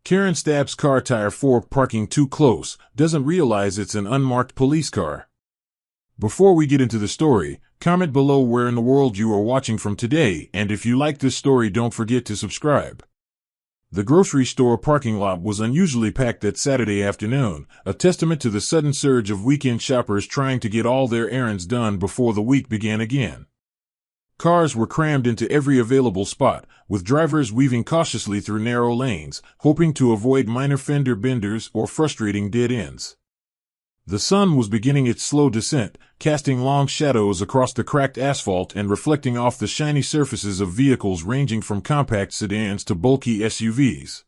Karen stabs car tire for parking too close, doesn't realize it's an unmarked police car. Before we get into the story, comment below where in the world you are watching from today, and if you like this story, don't forget to subscribe. The grocery store parking lot was unusually packed that Saturday afternoon, a testament to the sudden surge of weekend shoppers trying to get all their errands done before the week began again. Cars were crammed into every available spot, with drivers weaving cautiously through narrow lanes, hoping to avoid minor fender benders or frustrating dead ends. The sun was beginning its slow descent, casting long shadows across the cracked asphalt and reflecting off the shiny surfaces of vehicles ranging from compact sedans to bulky SUVs.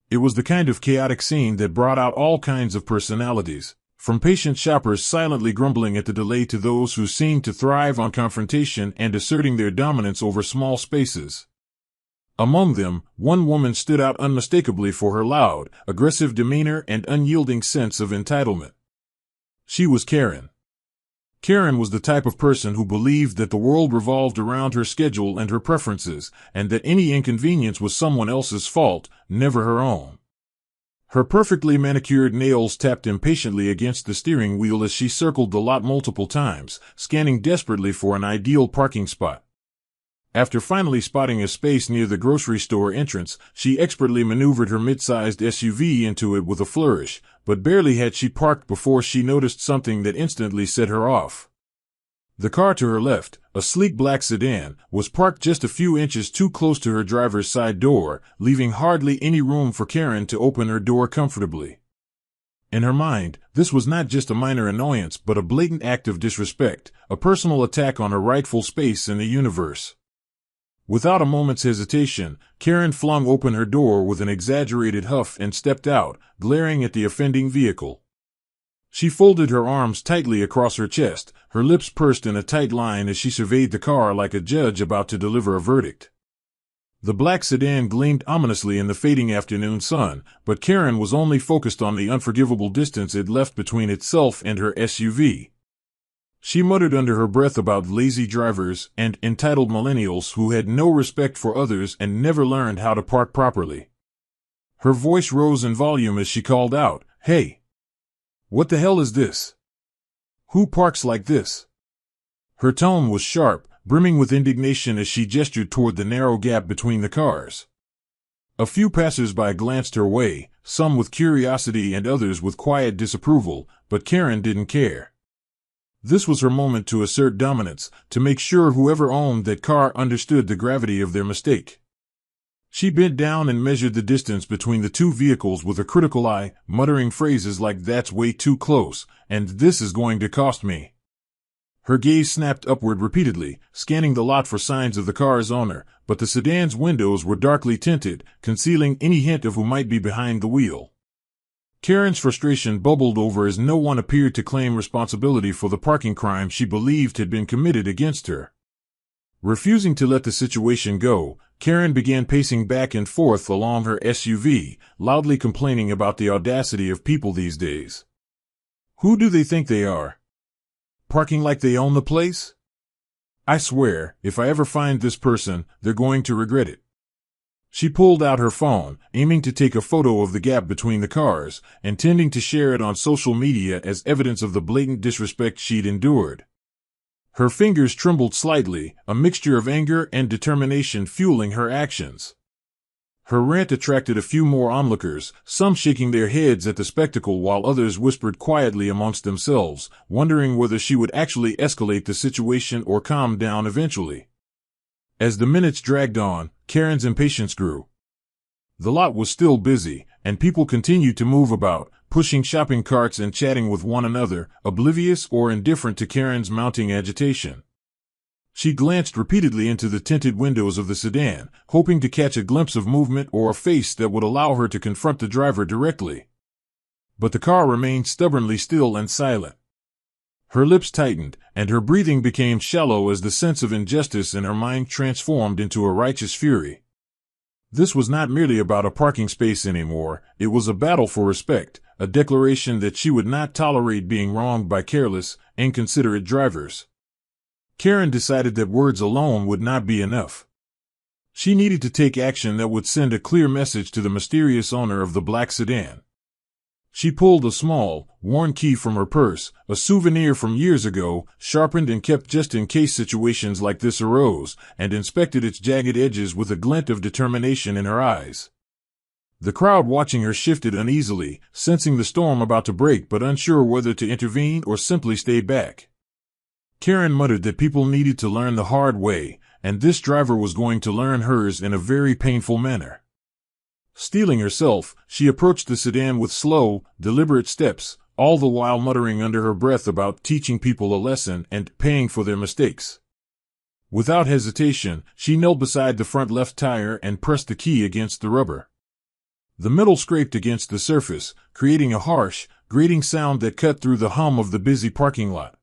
It was the kind of chaotic scene that brought out all kinds of personalities, from patient shoppers silently grumbling at the delay to those who seemed to thrive on confrontation and asserting their dominance over small spaces. Among them, one woman stood out unmistakably for her loud, aggressive demeanor and unyielding sense of entitlement. She was Karen. Karen was the type of person who believed that the world revolved around her schedule and her preferences, and that any inconvenience was someone else's fault, never her own. Her perfectly manicured nails tapped impatiently against the steering wheel as she circled the lot multiple times, scanning desperately for an ideal parking spot. After finally spotting a space near the grocery store entrance, she expertly maneuvered her mid-sized SUV into it with a flourish, but barely had she parked before she noticed something that instantly set her off. The car to her left, a sleek black sedan, was parked just a few inches too close to her driver's side door, leaving hardly any room for Karen to open her door comfortably. In her mind, this was not just a minor annoyance but a blatant act of disrespect, a personal attack on her rightful space in the universe. Without a moment's hesitation, Karen flung open her door with an exaggerated huff and stepped out, glaring at the offending vehicle. She folded her arms tightly across her chest, her lips pursed in a tight line as she surveyed the car like a judge about to deliver a verdict. The black sedan gleamed ominously in the fading afternoon sun, but Karen was only focused on the unforgivable distance it left between itself and her SUV. She muttered under her breath about lazy drivers and entitled millennials who had no respect for others and never learned how to park properly. Her voice rose in volume as she called out, "Hey! What the hell is this? Who parks like this?" Her tone was sharp, brimming with indignation as she gestured toward the narrow gap between the cars. A few passers-by glanced her way, some with curiosity and others with quiet disapproval, but Karen didn't care. This was her moment to assert dominance, to make sure whoever owned that car understood the gravity of their mistake. She bent down and measured the distance between the two vehicles with a critical eye, muttering phrases like "that's way too close," and "this is going to cost me." Her gaze snapped upward repeatedly, scanning the lot for signs of the car's owner, but the sedan's windows were darkly tinted, concealing any hint of who might be behind the wheel. Karen's frustration bubbled over as no one appeared to claim responsibility for the parking crime she believed had been committed against her. Refusing to let the situation go, Karen began pacing back and forth along her SUV, loudly complaining about the audacity of people these days. Who do they think they are? Parking like they own the place? I swear, if I ever find this person, they're going to regret it. She pulled out her phone, aiming to take a photo of the gap between the cars, intending to share it on social media as evidence of the blatant disrespect she'd endured. Her fingers trembled slightly, a mixture of anger and determination fueling her actions. Her rant attracted a few more onlookers, some shaking their heads at the spectacle while others whispered quietly amongst themselves, wondering whether she would actually escalate the situation or calm down eventually. As the minutes dragged on, Karen's impatience grew. The lot was still busy, and people continued to move about, pushing shopping carts and chatting with one another, oblivious or indifferent to Karen's mounting agitation. She glanced repeatedly into the tinted windows of the sedan, hoping to catch a glimpse of movement or a face that would allow her to confront the driver directly. But the car remained stubbornly still and silent. Her lips tightened, and her breathing became shallow as the sense of injustice in her mind transformed into a righteous fury. This was not merely about a parking space anymore, it was a battle for respect, a declaration that she would not tolerate being wronged by careless, inconsiderate drivers. Karen decided that words alone would not be enough. She needed to take action that would send a clear message to the mysterious owner of the black sedan. She pulled a small, worn key from her purse, a souvenir from years ago, sharpened and kept just in case situations like this arose, and inspected its jagged edges with a glint of determination in her eyes. The crowd watching her shifted uneasily, sensing the storm about to break but unsure whether to intervene or simply stay back. Karen muttered that people needed to learn the hard way, and this driver was going to learn hers in a very painful manner. Steeling herself, she approached the sedan with slow, deliberate steps, all the while muttering under her breath about teaching people a lesson and paying for their mistakes. Without hesitation, she knelt beside the front left tire and pressed the key against the rubber. The metal scraped against the surface, creating a harsh, grating sound that cut through the hum of the busy parking lot.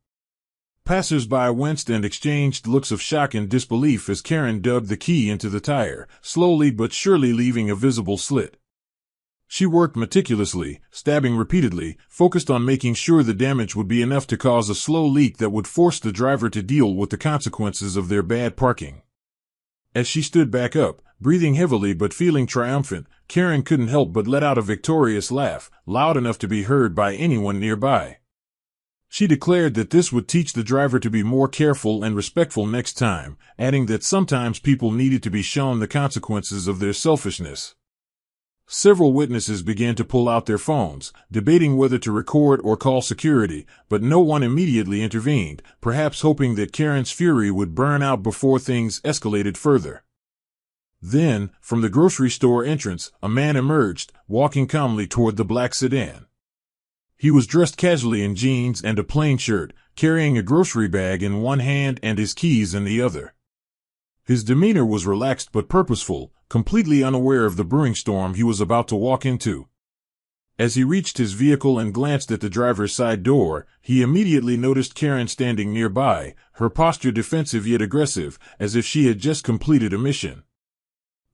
Passers-by winced and exchanged looks of shock and disbelief as Karen dug the key into the tire, slowly but surely leaving a visible slit. She worked meticulously, stabbing repeatedly, focused on making sure the damage would be enough to cause a slow leak that would force the driver to deal with the consequences of their bad parking. As she stood back up, breathing heavily but feeling triumphant, Karen couldn't help but let out a victorious laugh, loud enough to be heard by anyone nearby. She declared that this would teach the driver to be more careful and respectful next time, adding that sometimes people needed to be shown the consequences of their selfishness. Several witnesses began to pull out their phones, debating whether to record or call security, but no one immediately intervened, perhaps hoping that Karen's fury would burn out before things escalated further. Then, from the grocery store entrance, a man emerged, walking calmly toward the black sedan. He was dressed casually in jeans and a plain shirt, carrying a grocery bag in one hand and his keys in the other. His demeanor was relaxed but purposeful, completely unaware of the brewing storm he was about to walk into. As he reached his vehicle and glanced at the driver's side door, he immediately noticed Karen standing nearby, her posture defensive yet aggressive, as if she had just completed a mission.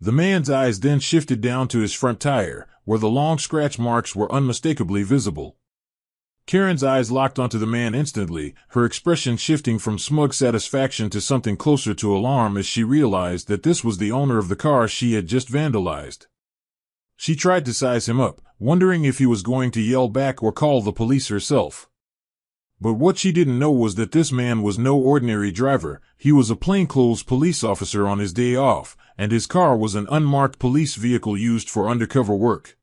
The man's eyes then shifted down to his front tire, where the long scratch marks were unmistakably visible. Karen's eyes locked onto the man instantly, her expression shifting from smug satisfaction to something closer to alarm as she realized that this was the owner of the car she had just vandalized. She tried to size him up, wondering if he was going to yell back or call the police herself. But what she didn't know was that this man was no ordinary driver. He was a plainclothes police officer on his day off, and his car was an unmarked police vehicle used for undercover work.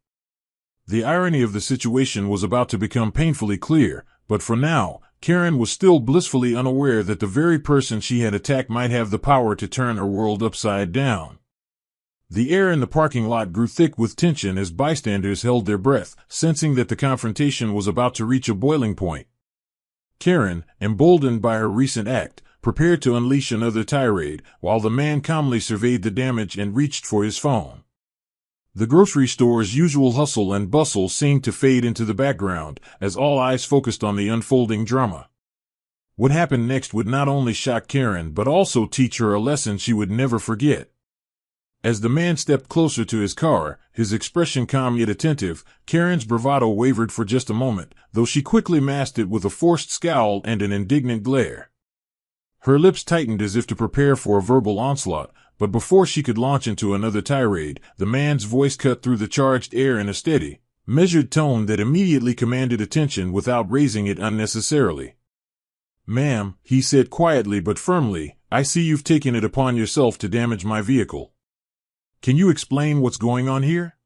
The irony of the situation was about to become painfully clear, but for now, Karen was still blissfully unaware that the very person she had attacked might have the power to turn her world upside down. The air in the parking lot grew thick with tension as bystanders held their breath, sensing that the confrontation was about to reach a boiling point. Karen, emboldened by her recent act, prepared to unleash another tirade, while the man calmly surveyed the damage and reached for his phone. The grocery store's usual hustle and bustle seemed to fade into the background, as all eyes focused on the unfolding drama. What happened next would not only shock Karen but also teach her a lesson she would never forget. As the man stepped closer to his car, his expression calm yet attentive, Karen's bravado wavered for just a moment, though she quickly masked it with a forced scowl and an indignant glare. Her lips tightened as if to prepare for a verbal onslaught, but before she could launch into another tirade, the man's voice cut through the charged air in a steady, measured tone that immediately commanded attention without raising it unnecessarily. "Ma'am," he said quietly but firmly, "I see you've taken it upon yourself to damage my vehicle. Can you explain what's going on here?"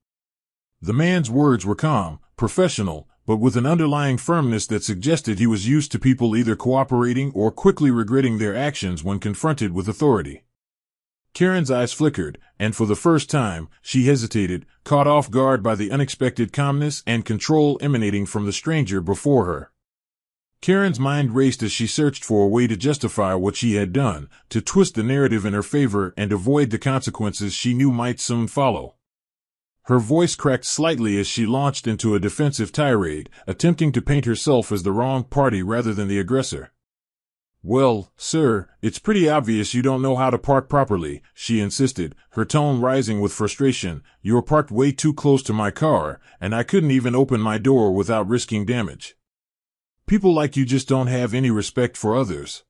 The man's words were calm, professional, but with an underlying firmness that suggested he was used to people either cooperating or quickly regretting their actions when confronted with authority. Karen's eyes flickered, and for the first time, she hesitated, caught off guard by the unexpected calmness and control emanating from the stranger before her. Karen's mind raced as she searched for a way to justify what she had done, to twist the narrative in her favor and avoid the consequences she knew might soon follow. Her voice cracked slightly as she launched into a defensive tirade, attempting to paint herself as the wrong party rather than the aggressor. "Well, sir, it's pretty obvious you don't know how to park properly," she insisted, her tone rising with frustration. "You're parked way too close to my car, and I couldn't even open my door without risking damage. People like you just don't have any respect for others."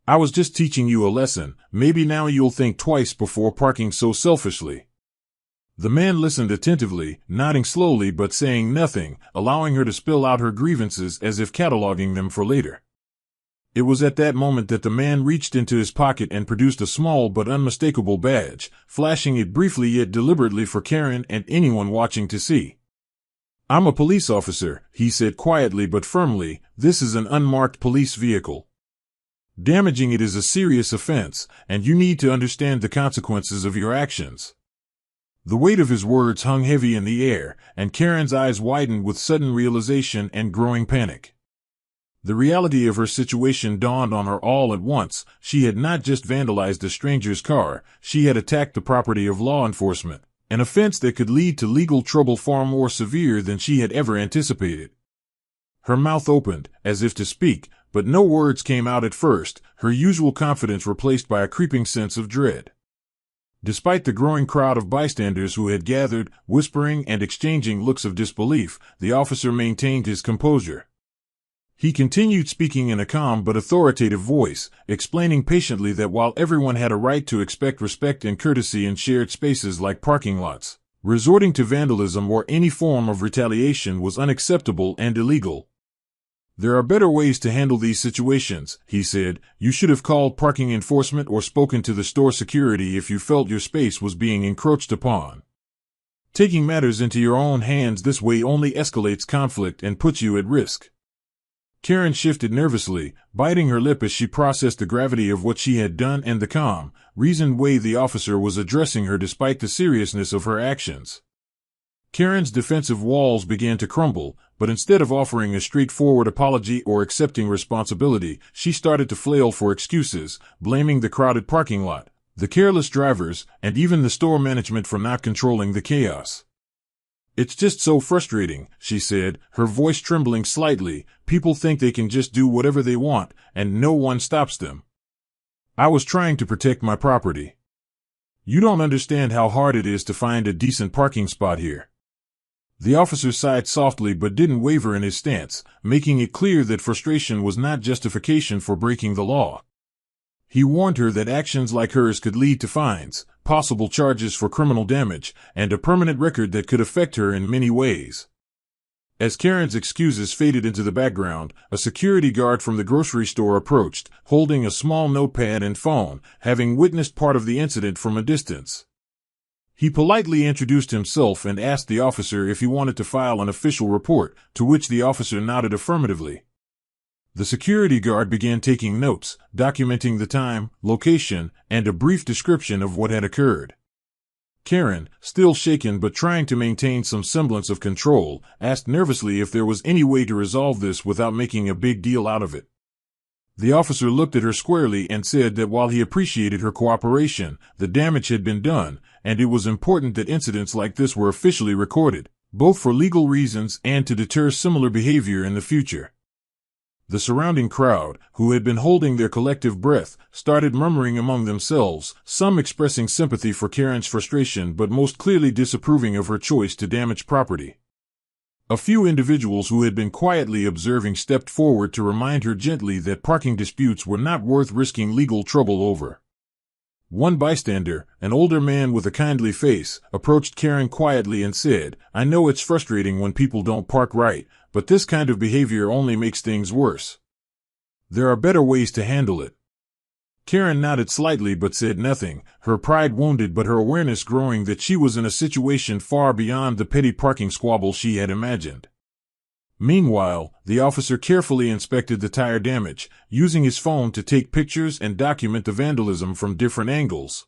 I was just teaching you a lesson. Maybe now you'll think twice before parking so selfishly. The man listened attentively, nodding slowly but saying nothing, allowing her to spill out her grievances as if cataloging them for later. It was at that moment that the man reached into his pocket and produced a small but unmistakable badge, flashing it briefly yet deliberately for Karen and anyone watching to see. I'm a police officer, he said quietly but firmly. This is an unmarked police vehicle. Damaging it is a serious offense, and you need to understand the consequences of your actions. The weight of his words hung heavy in the air, and Karen's eyes widened with sudden realization and growing panic. The reality of her situation dawned on her all at once. She had not just vandalized a stranger's car, she had attacked the property of law enforcement, an offense that could lead to legal trouble far more severe than she had ever anticipated. Her mouth opened, as if to speak, but no words came out at first, her usual confidence replaced by a creeping sense of dread. Despite the growing crowd of bystanders who had gathered, whispering and exchanging looks of disbelief, the officer maintained his composure. He continued speaking in a calm but authoritative voice, explaining patiently that while everyone had a right to expect respect and courtesy in shared spaces like parking lots, resorting to vandalism or any form of retaliation was unacceptable and illegal. There are better ways to handle these situations, he said. You should have called parking enforcement or spoken to the store security if you felt your space was being encroached upon. Taking matters into your own hands this way only escalates conflict and puts you at risk. Karen shifted nervously, biting her lip as she processed the gravity of what she had done and the calm, reasoned way the officer was addressing her despite the seriousness of her actions. Karen's defensive walls began to crumble, but instead of offering a straightforward apology or accepting responsibility, she started to flail for excuses, blaming the crowded parking lot, the careless drivers, and even the store management for not controlling the chaos. It's just so frustrating, she said, her voice trembling slightly. People think they can just do whatever they want, and no one stops them. I was trying to protect my property. You don't understand how hard it is to find a decent parking spot here. The officer sighed softly but didn't waver in his stance, making it clear that frustration was not justification for breaking the law. He warned her that actions like hers could lead to fines, possible charges for criminal damage, and a permanent record that could affect her in many ways. As Karen's excuses faded into the background, a security guard from the grocery store approached, holding a small notepad and phone, having witnessed part of the incident from a distance. He politely introduced himself and asked the officer if he wanted to file an official report, to which the officer nodded affirmatively. The security guard began taking notes, documenting the time, location, and a brief description of what had occurred. Karen, still shaken but trying to maintain some semblance of control, asked nervously if there was any way to resolve this without making a big deal out of it. The officer looked at her squarely and said that while he appreciated her cooperation, the damage had been done, and it was important that incidents like this were officially recorded, both for legal reasons and to deter similar behavior in the future. The surrounding crowd, who had been holding their collective breath, started murmuring among themselves, some expressing sympathy for Karen's frustration but most clearly disapproving of her choice to damage property. A few individuals who had been quietly observing stepped forward to remind her gently that parking disputes were not worth risking legal trouble over. One bystander, an older man with a kindly face, approached Karen quietly and said, "I know it's frustrating when people don't park right, but this kind of behavior only makes things worse. There are better ways to handle it." Karen nodded slightly but said nothing, her pride wounded but her awareness growing that she was in a situation far beyond the petty parking squabble she had imagined. Meanwhile, the officer carefully inspected the tire damage, using his phone to take pictures and document the vandalism from different angles.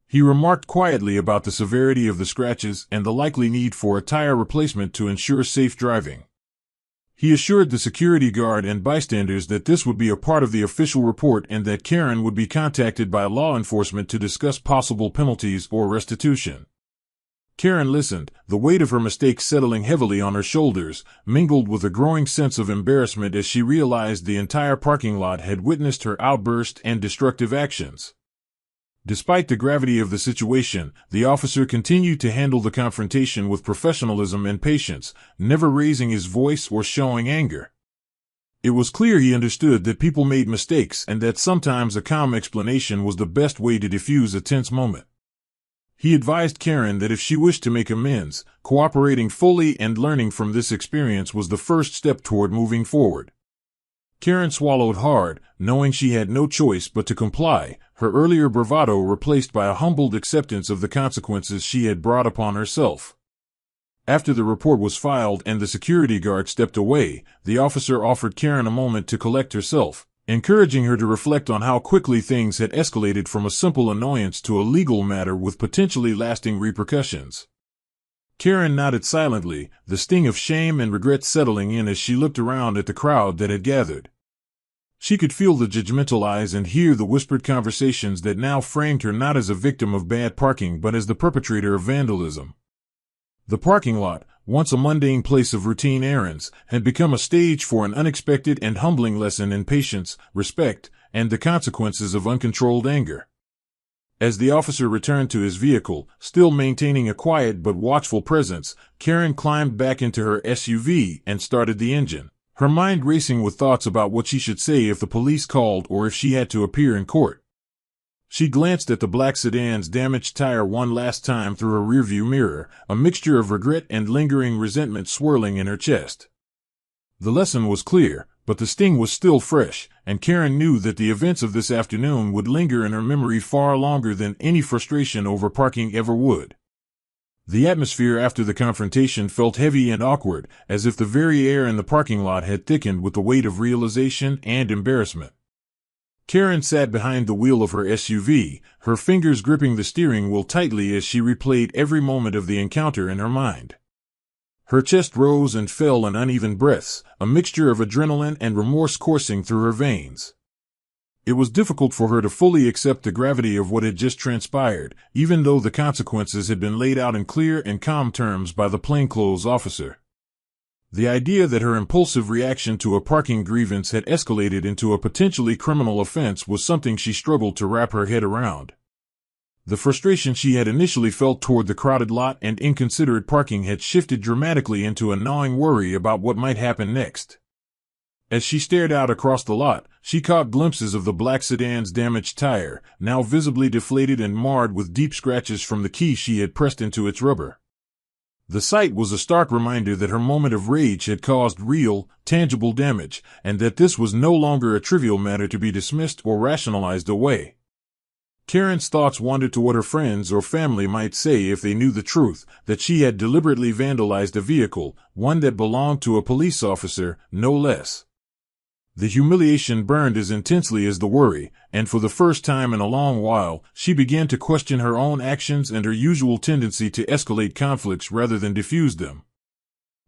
He remarked quietly about the severity of the scratches and the likely need for a tire replacement to ensure safe driving. He assured the security guard and bystanders that this would be a part of the official report and that Karen would be contacted by law enforcement to discuss possible penalties or restitution. Karen listened, the weight of her mistake settling heavily on her shoulders, mingled with a growing sense of embarrassment as she realized the entire parking lot had witnessed her outburst and destructive actions. Despite the gravity of the situation, the officer continued to handle the confrontation with professionalism and patience, never raising his voice or showing anger. It was clear he understood that people made mistakes and that sometimes a calm explanation was the best way to diffuse a tense moment. He advised Karen that if she wished to make amends, cooperating fully and learning from this experience was the first step toward moving forward. Karen swallowed hard, knowing she had no choice but to comply, her earlier bravado replaced by a humbled acceptance of the consequences she had brought upon herself. After the report was filed and the security guard stepped away, the officer offered Karen a moment to collect herself, encouraging her to reflect on how quickly things had escalated from a simple annoyance to a legal matter with potentially lasting repercussions. Karen nodded silently, the sting of shame and regret settling in as she looked around at the crowd that had gathered. She could feel the judgmental eyes and hear the whispered conversations that now framed her not as a victim of bad parking but as the perpetrator of vandalism. The parking lot, once a mundane place of routine errands, had become a stage for an unexpected and humbling lesson in patience, respect, and the consequences of uncontrolled anger. As the officer returned to his vehicle, still maintaining a quiet but watchful presence, Karen climbed back into her SUV and started the engine, her mind racing with thoughts about what she should say if the police called or if she had to appear in court. She glanced at the black sedan's damaged tire one last time through her rearview mirror, a mixture of regret and lingering resentment swirling in her chest. The lesson was clear, but the sting was still fresh, and Karen knew that the events of this afternoon would linger in her memory far longer than any frustration over parking ever would. The atmosphere after the confrontation felt heavy and awkward, as if the very air in the parking lot had thickened with the weight of realization and embarrassment. Karen sat behind the wheel of her SUV, her fingers gripping the steering wheel tightly as she replayed every moment of the encounter in her mind. Her chest rose and fell in uneven breaths, a mixture of adrenaline and remorse coursing through her veins. It was difficult for her to fully accept the gravity of what had just transpired, even though the consequences had been laid out in clear and calm terms by the plainclothes officer. The idea that her impulsive reaction to a parking grievance had escalated into a potentially criminal offense was something she struggled to wrap her head around. The frustration she had initially felt toward the crowded lot and inconsiderate parking had shifted dramatically into a gnawing worry about what might happen next. As she stared out across the lot, she caught glimpses of the black sedan's damaged tire, now visibly deflated and marred with deep scratches from the key she had pressed into its rubber. The sight was a stark reminder that her moment of rage had caused real, tangible damage, and that this was no longer a trivial matter to be dismissed or rationalized away. Karen's thoughts wandered to what her friends or family might say if they knew the truth, that she had deliberately vandalized a vehicle, one that belonged to a police officer, no less. The humiliation burned as intensely as the worry, and for the first time in a long while, she began to question her own actions and her usual tendency to escalate conflicts rather than diffuse them.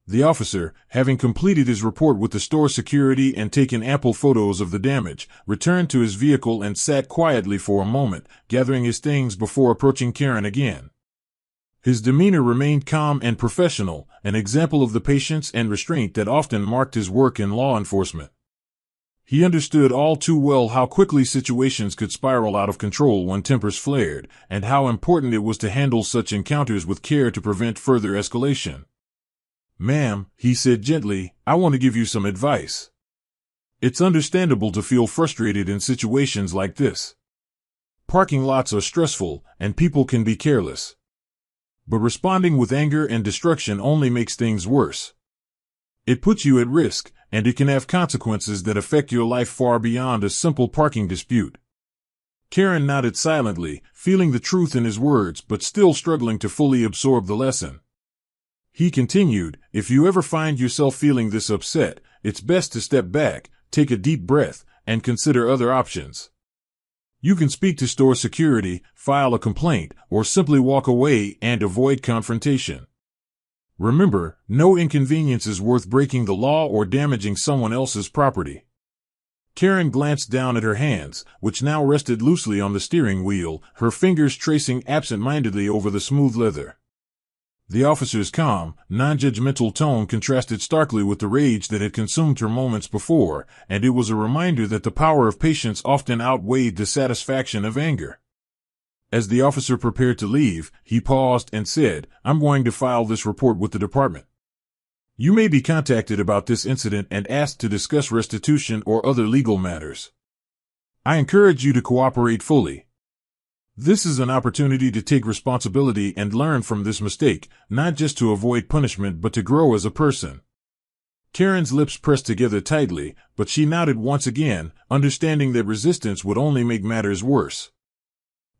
The officer, having completed his report with the store security and taken ample photos of the damage, returned to his vehicle and sat quietly for a moment, gathering his things before approaching Karen again. His demeanor remained calm and professional, an example of the patience and restraint that often marked his work in law enforcement. He understood all too well how quickly situations could spiral out of control when tempers flared, and how important it was to handle such encounters with care to prevent further escalation. "Ma'am," he said gently, "I want to give you some advice. It's understandable to feel frustrated in situations like this. Parking lots are stressful, and people can be careless. But responding with anger and destruction only makes things worse. It puts you at risk, and it can have consequences that affect your life far beyond a simple parking dispute." Karen nodded silently, feeling the truth in his words but still struggling to fully absorb the lesson. He continued, "If you ever find yourself feeling this upset, it's best to step back, take a deep breath, and consider other options. You can speak to store security, file a complaint, or simply walk away and avoid confrontation. Remember, no inconvenience is worth breaking the law or damaging someone else's property." Karen glanced down at her hands, which now rested loosely on the steering wheel, her fingers tracing absent-mindedly over the smooth leather. The officer's calm, non-judgmental tone contrasted starkly with the rage that had consumed her moments before, and it was a reminder that the power of patience often outweighed the satisfaction of anger. As the officer prepared to leave, he paused and said, "I'm going to file this report with the department. You may be contacted about this incident and asked to discuss restitution or other legal matters. I encourage you to cooperate fully. This is an opportunity to take responsibility and learn from this mistake, not just to avoid punishment but to grow as a person. Karen's lips pressed together tightly, but she nodded once again, understanding that resistance would only make matters worse.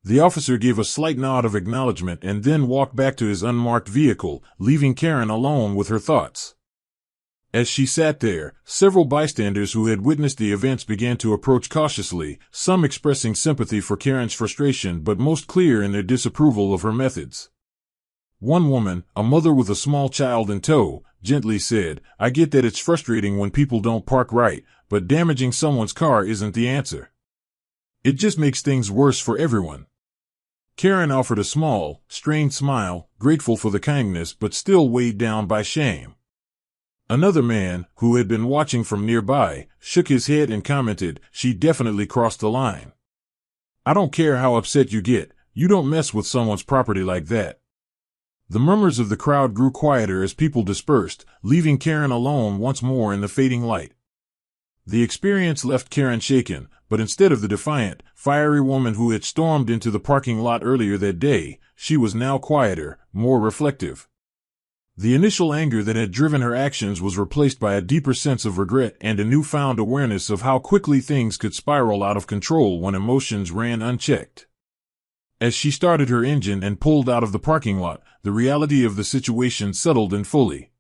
The officer gave a slight nod of acknowledgement and then walked back to his unmarked vehicle, leaving Karen alone with her thoughts. As she sat there, several bystanders who had witnessed the events began to approach cautiously, some expressing sympathy for Karen's frustration but most clear in their disapproval of her methods. One woman, a mother with a small child in tow, gently said, "I get that it's frustrating when people don't park right, but damaging someone's car isn't the answer. It just makes things worse for everyone." Karen offered a small, strained smile, grateful for the kindness but still weighed down by shame. Another man, who had been watching from nearby, shook his head and commented, "She definitely crossed the line. I don't care how upset you get, you don't mess with someone's property like that." The murmurs of the crowd grew quieter as people dispersed, leaving Karen alone once more in the fading light. The experience left Karen shaken, but instead of the defiant, fiery woman who had stormed into the parking lot earlier that day, she was now quieter, more reflective. The initial anger that had driven her actions was replaced by a deeper sense of regret and a newfound awareness of how quickly things could spiral out of control when emotions ran unchecked. As she started her engine and pulled out of the parking lot, the reality of the situation settled in fully.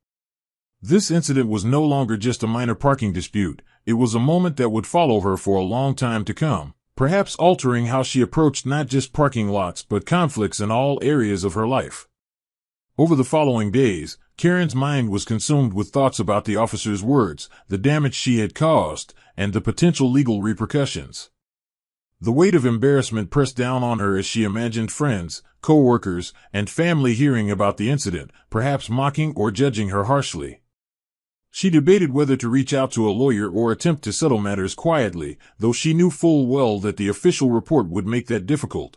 This incident was no longer just a minor parking dispute, it was a moment that would follow her for a long time to come, perhaps altering how she approached not just parking lots but conflicts in all areas of her life. Over the following days, Karen's mind was consumed with thoughts about the officer's words, the damage she had caused, and the potential legal repercussions. The weight of embarrassment pressed down on her as she imagined friends, co-workers, and family hearing about the incident, perhaps mocking or judging her harshly. She debated whether to reach out to a lawyer or attempt to settle matters quietly, though she knew full well that the official report would make that difficult.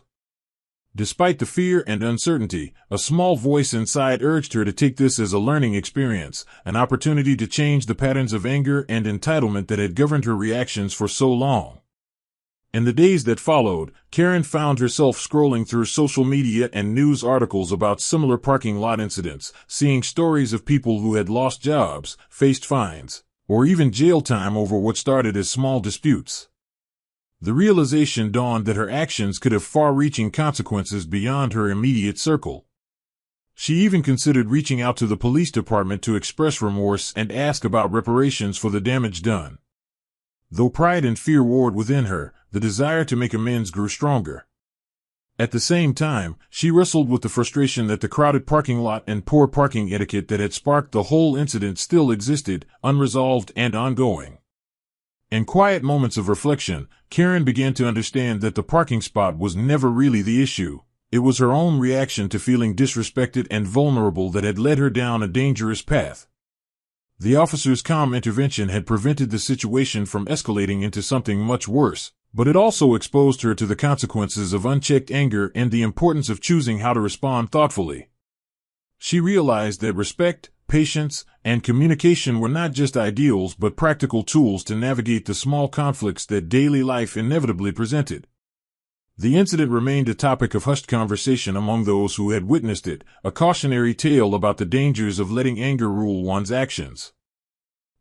Despite the fear and uncertainty, a small voice inside urged her to take this as a learning experience, an opportunity to change the patterns of anger and entitlement that had governed her reactions for so long. In the days that followed, Karen found herself scrolling through social media and news articles about similar parking lot incidents, seeing stories of people who had lost jobs, faced fines, or even jail time over what started as small disputes. The realization dawned that her actions could have far-reaching consequences beyond her immediate circle. She even considered reaching out to the police department to express remorse and ask about reparations for the damage done. Though pride and fear warred within her, the desire to make amends grew stronger. At the same time, she wrestled with the frustration that the crowded parking lot and poor parking etiquette that had sparked the whole incident still existed, unresolved and ongoing. In quiet moments of reflection, Karen began to understand that the parking spot was never really the issue. It was her own reaction to feeling disrespected and vulnerable that had led her down a dangerous path. The officer's calm intervention had prevented the situation from escalating into something much worse, but it also exposed her to the consequences of unchecked anger and the importance of choosing how to respond thoughtfully. She realized that respect, patience, and communication were not just ideals but practical tools to navigate the small conflicts that daily life inevitably presented. The incident remained a topic of hushed conversation among those who had witnessed it, a cautionary tale about the dangers of letting anger rule one's actions.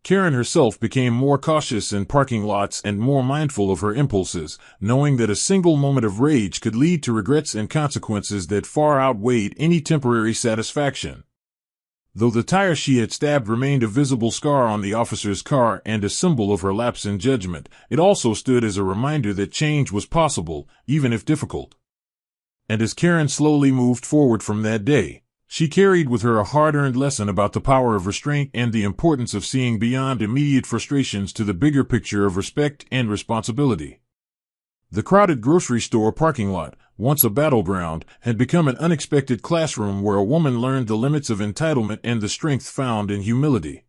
Karen herself became more cautious in parking lots and more mindful of her impulses, knowing that a single moment of rage could lead to regrets and consequences that far outweighed any temporary satisfaction. Though the tire she had stabbed remained a visible scar on the officer's car and a symbol of her lapse in judgment, it also stood as a reminder that change was possible, even if difficult. And as Karen slowly moved forward from that day, she carried with her a hard-earned lesson about the power of restraint and the importance of seeing beyond immediate frustrations to the bigger picture of respect and responsibility. The crowded grocery store parking lot, once a battleground, had become an unexpected classroom where a woman learned the limits of entitlement and the strength found in humility.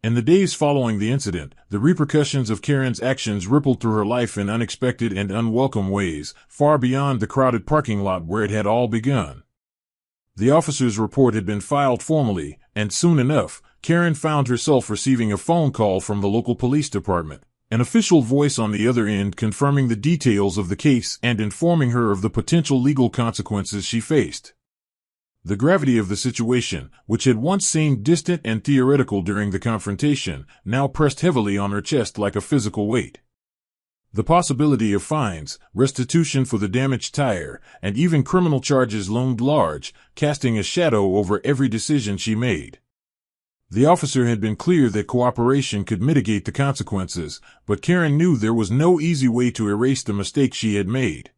In the days following the incident, the repercussions of Karen's actions rippled through her life in unexpected and unwelcome ways, far beyond the crowded parking lot where it had all begun. The officer's report had been filed formally, and soon enough, Karen found herself receiving a phone call from the local police department, an official voice on the other end confirming the details of the case and informing her of the potential legal consequences she faced. The gravity of the situation, which had once seemed distant and theoretical during the confrontation, now pressed heavily on her chest like a physical weight. The possibility of fines, restitution for the damaged tire, and even criminal charges loomed large, casting a shadow over every decision she made. The officer had been clear that cooperation could mitigate the consequences, but Karen knew there was no easy way to erase the mistake she had made.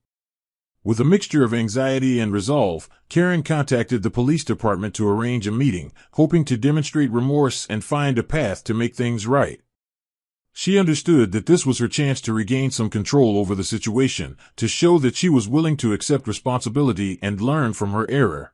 With a mixture of anxiety and resolve, Karen contacted the police department to arrange a meeting, hoping to demonstrate remorse and find a path to make things right. She understood that this was her chance to regain some control over the situation, to show that she was willing to accept responsibility and learn from her error.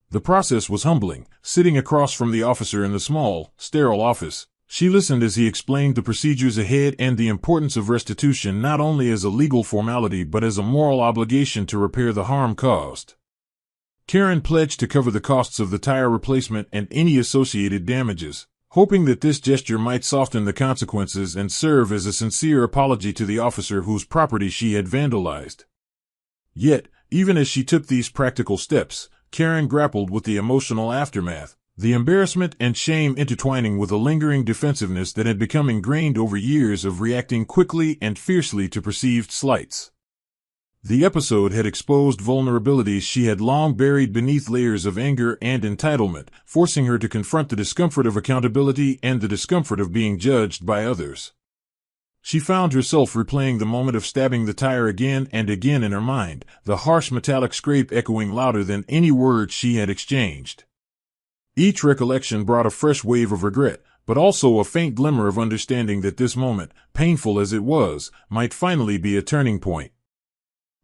The process was humbling. Sitting across from the officer in the small, sterile office, she listened as he explained the procedures ahead and the importance of restitution not only as a legal formality but as a moral obligation to repair the harm caused. Karen pledged to cover the costs of the tire replacement and any associated damages, hoping that this gesture might soften the consequences and serve as a sincere apology to the officer whose property she had vandalized. Yet, even as she took these practical steps, Karen grappled with the emotional aftermath, the embarrassment and shame intertwining with a lingering defensiveness that had become ingrained over years of reacting quickly and fiercely to perceived slights. The episode had exposed vulnerabilities she had long buried beneath layers of anger and entitlement, forcing her to confront the discomfort of accountability and the discomfort of being judged by others. She found herself replaying the moment of stabbing the tire again and again in her mind, the harsh metallic scrape echoing louder than any words she had exchanged. Each recollection brought a fresh wave of regret, but also a faint glimmer of understanding that this moment, painful as it was, might finally be a turning point.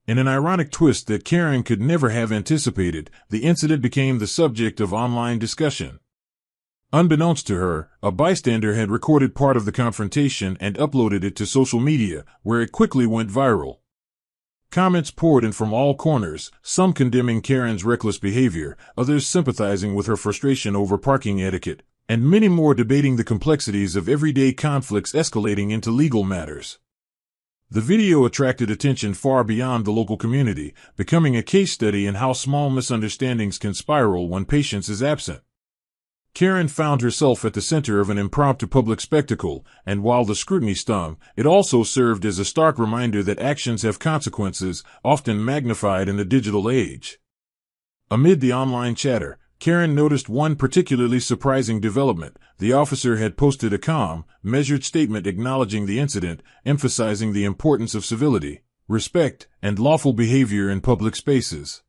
In an ironic twist that Karen could never have anticipated, the incident became the subject of online discussion. Unbeknownst to her, a bystander had recorded part of the confrontation and uploaded it to social media, where it quickly went viral. Comments poured in from all corners, some condemning Karen's reckless behavior, others sympathizing with her frustration over parking etiquette, and many more debating the complexities of everyday conflicts escalating into legal matters. The video attracted attention far beyond the local community, becoming a case study in how small misunderstandings can spiral when patience is absent. Karen found herself at the center of an impromptu public spectacle, and while the scrutiny stung, it also served as a stark reminder that actions have consequences, often magnified in the digital age. Amid the online chatter, Karen noticed one particularly surprising development. The officer had posted a calm, measured statement acknowledging the incident, emphasizing the importance of civility, respect, and lawful behavior in public spaces.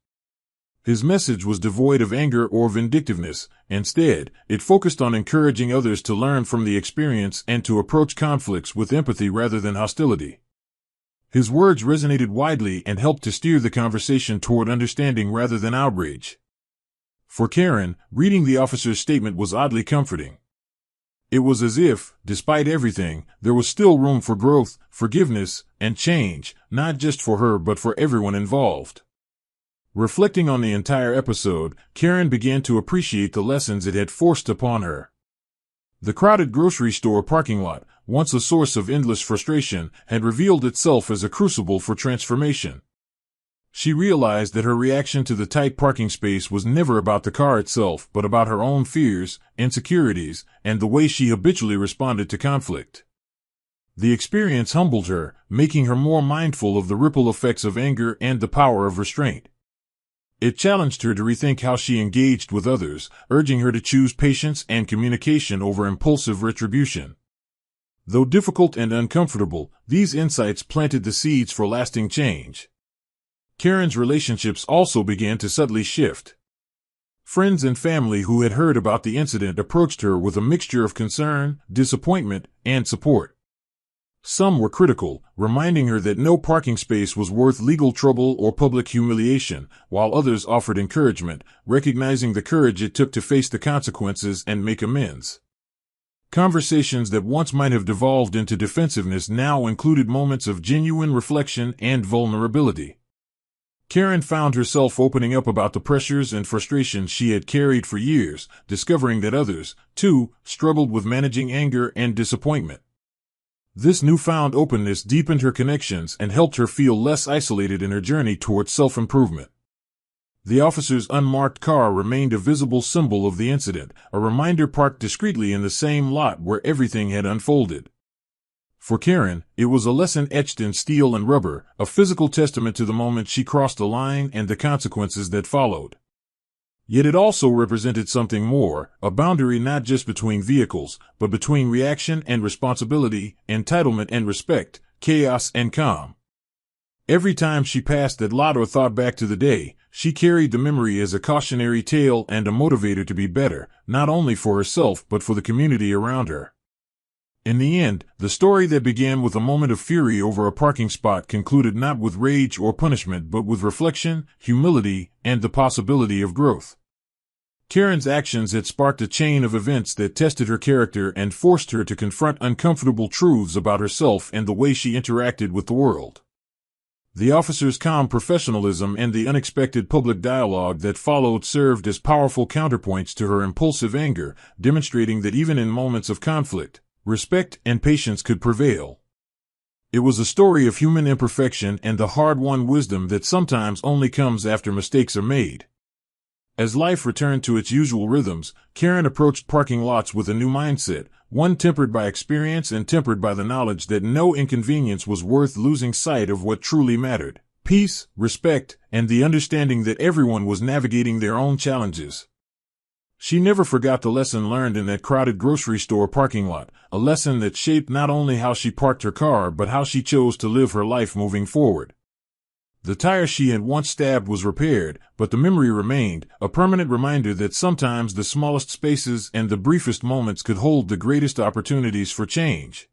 His message was devoid of anger or vindictiveness. Instead, it focused on encouraging others to learn from the experience and to approach conflicts with empathy rather than hostility. His words resonated widely and helped to steer the conversation toward understanding rather than outrage. For Karen, reading the officer's statement was oddly comforting. It was as if, despite everything, there was still room for growth, forgiveness, and change, not just for her but for everyone involved. Reflecting on the entire episode, Karen began to appreciate the lessons it had forced upon her. The crowded grocery store parking lot, once a source of endless frustration, had revealed itself as a crucible for transformation. She realized that her reaction to the tight parking space was never about the car itself, but about her own fears, insecurities, and the way she habitually responded to conflict. The experience humbled her, making her more mindful of the ripple effects of anger and the power of restraint. It challenged her to rethink how she engaged with others, urging her to choose patience and communication over impulsive retribution. Though difficult and uncomfortable, these insights planted the seeds for lasting change. Karen's relationships also began to subtly shift. Friends and family who had heard about the incident approached her with a mixture of concern, disappointment, and support. Some were critical, reminding her that no parking space was worth legal trouble or public humiliation, while others offered encouragement, recognizing the courage it took to face the consequences and make amends. Conversations that once might have devolved into defensiveness now included moments of genuine reflection and vulnerability. Karen found herself opening up about the pressures and frustrations she had carried for years, discovering that others, too, struggled with managing anger and disappointment. This newfound openness deepened her connections and helped her feel less isolated in her journey towards self-improvement. The officer's unmarked car remained a visible symbol of the incident, a reminder parked discreetly in the same lot where everything had unfolded. For Karen, it was a lesson etched in steel and rubber, a physical testament to the moment she crossed the line and the consequences that followed. Yet it also represented something more, a boundary not just between vehicles, but between reaction and responsibility, entitlement and respect, chaos and calm. Every time she passed that lot or thought back to the day, she carried the memory as a cautionary tale and a motivator to be better, not only for herself but for the community around her. In the end, the story that began with a moment of fury over a parking spot concluded not with rage or punishment but with reflection, humility, and the possibility of growth. Karen's actions had sparked a chain of events that tested her character and forced her to confront uncomfortable truths about herself and the way she interacted with the world. The officer's calm professionalism and the unexpected public dialogue that followed served as powerful counterpoints to her impulsive anger, demonstrating that even in moments of conflict, respect and patience could prevail. It was a story of human imperfection and the hard-won wisdom that sometimes only comes after mistakes are made. As life returned to its usual rhythms, Karen approached parking lots with a new mindset, one tempered by experience and tempered by the knowledge that no inconvenience was worth losing sight of what truly mattered: peace, respect, and the understanding that everyone was navigating their own challenges. She never forgot the lesson learned in that crowded grocery store parking lot, a lesson that shaped not only how she parked her car but how she chose to live her life moving forward. The tire she had once stabbed was repaired, but the memory remained, a permanent reminder that sometimes the smallest spaces and the briefest moments could hold the greatest opportunities for change.